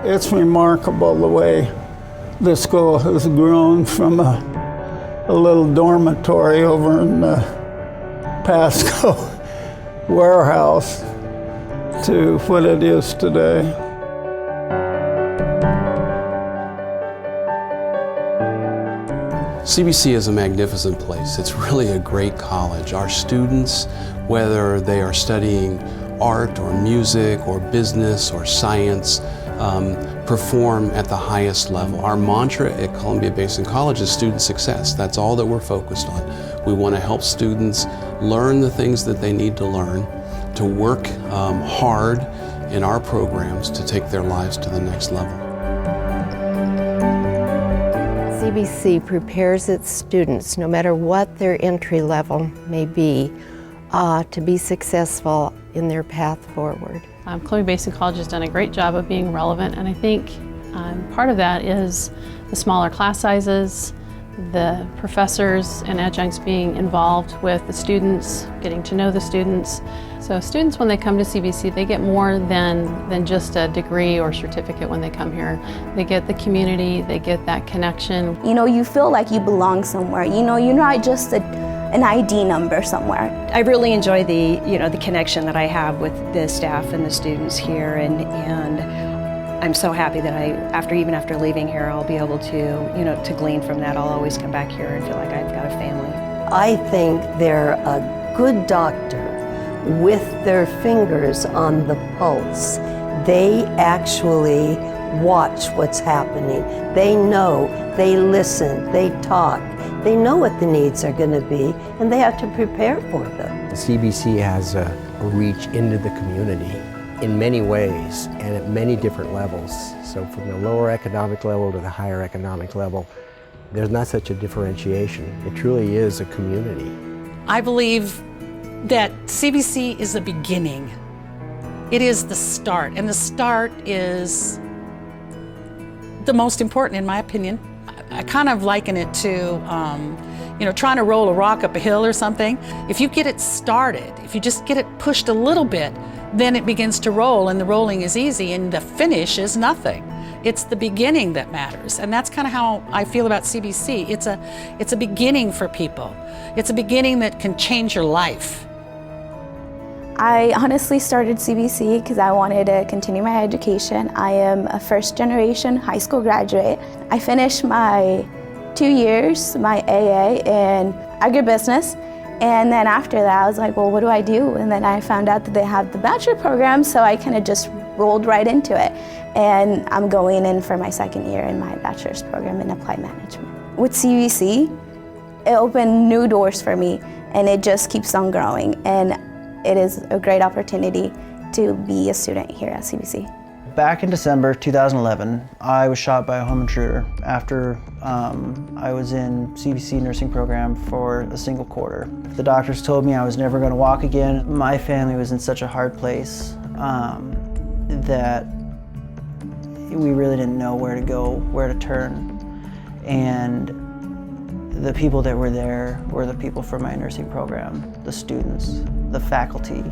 It's remarkable the way the school has grown from a little dormitory over in the Pasco warehouse to what it is today. CBC is a magnificent place. It's really a great college. Our students, whether they are studying art or music or business or science, perform at the highest level. Our mantra at Columbia Basin College is student success. That's all that we're focused on. We want to help students learn the things that they need to learn, to work hard in our programs to take their lives to the next level. CBC prepares its students, no matter what their entry level may be, to be successful in their path forward. Columbia Basin College has done a great job of being relevant, and I think part of that is the smaller class sizes, the professors and adjuncts being involved with the students, getting to know the students. So students, when they come to CBC, they get more than just a degree or certificate when they come here. They get the community, they get that connection. You know, you feel like you belong somewhere. You know, you're not just an ID number somewhere. I really enjoy the connection that I have with the staff and the students here, and I'm so happy that even after leaving here, I'll be able to glean from that. I'll always come back here and feel like I've got a family. I think they're a good doctor with their fingers on the pulse. They actually watch what's happening. They know, they listen, they talk. They know what the needs are going to be, and they have to prepare for them. The CBC has a reach into the community in many ways and at many different levels. So from the lower economic level to the higher economic level, there's not such a differentiation. It truly is a community. I believe that CBC is the beginning. It is the start, and the start is the most important in my opinion. I kind of liken it to, trying to roll a rock up a hill or something. If you get it started, if you just get it pushed a little bit, then it begins to roll, and the rolling is easy, and the finish is nothing. It's the beginning that matters, and that's kind of how I feel about CBC. It's a beginning for people. It's a beginning that can change your life. I honestly started CBC because I wanted to continue my education. I am a first-generation high school graduate. I finished my 2 years, my AA in agribusiness, and then after that I was like, well, what do I do? And then I found out that they have the bachelor program, so I kind of just rolled right into it. And I'm going in for my second year in my bachelor's program in applied management. With CBC, it opened new doors for me, and it just keeps on growing. And it is a great opportunity to be a student here at CBC. Back in December 2011, I was shot by a home intruder after I was in CBC nursing program for a single quarter. The doctors told me I was never going to walk again. My family was in such a hard place that we really didn't know where to go, where to turn. And the people that were there were the people from my nursing program, the students, the faculty.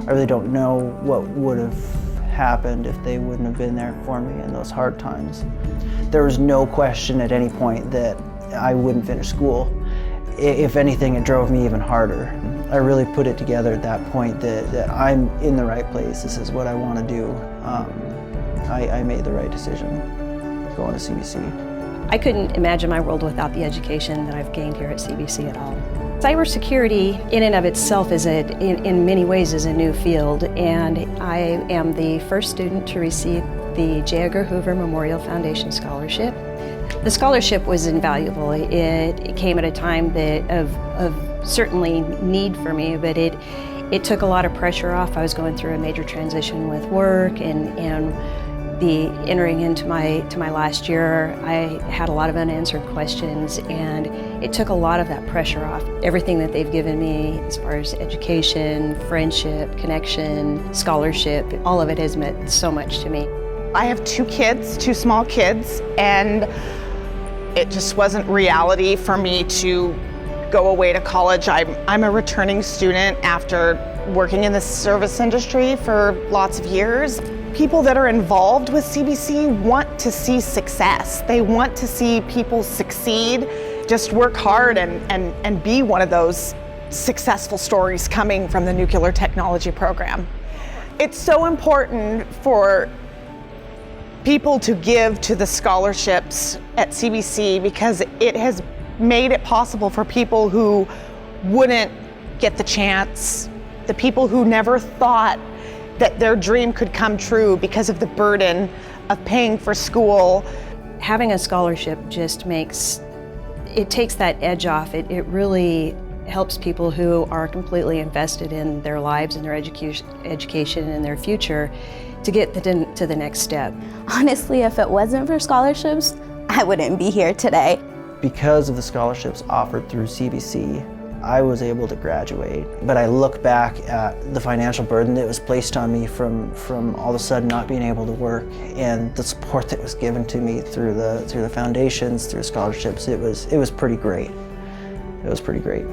I really don't know what would have happened if they wouldn't have been there for me in those hard times. There was no question at any point that I wouldn't finish school. If anything, it drove me even harder. I really put it together at that point that I'm in the right place. This is what I want to do. I made the right decision going to CBC. I couldn't imagine my world without the education that I've gained here at CBC at all. Cybersecurity in and of itself is in many ways is a new field, and I am the first student to receive the J. Edgar Hoover Memorial Foundation Scholarship. The scholarship was invaluable. It came at a time of certainly need for me, but it took a lot of pressure off. I was going through a major transition with work and the entering into my last year. I had a lot of unanswered questions, and it took a lot of that pressure off. Everything that they've given me as far as education, friendship, connection, scholarship, all of it has meant so much to me. I have 2 kids, 2 small kids, and it just wasn't reality for me to go away to college. I'm a returning student after working in the service industry for lots of years. people that are involved with CBC want to see success. They want to see people succeed, just work hard and be one of those successful stories coming from the nuclear technology program. It's so important for people to give to the scholarships at CBC because it has made it possible for people who wouldn't get the chance, the people who never thought that their dream could come true because of the burden of paying for school. Having a scholarship just takes that edge off. It really helps people who are completely invested in their lives and their education and their future to get to the next step. Honestly, if it wasn't for scholarships, I wouldn't be here today. Because of the scholarships offered through CBC, I was able to graduate. But I look back at the financial burden that was placed on me from all of a sudden not being able to work, and the support that was given to me through the foundations, through scholarships. It was pretty great. It was pretty great.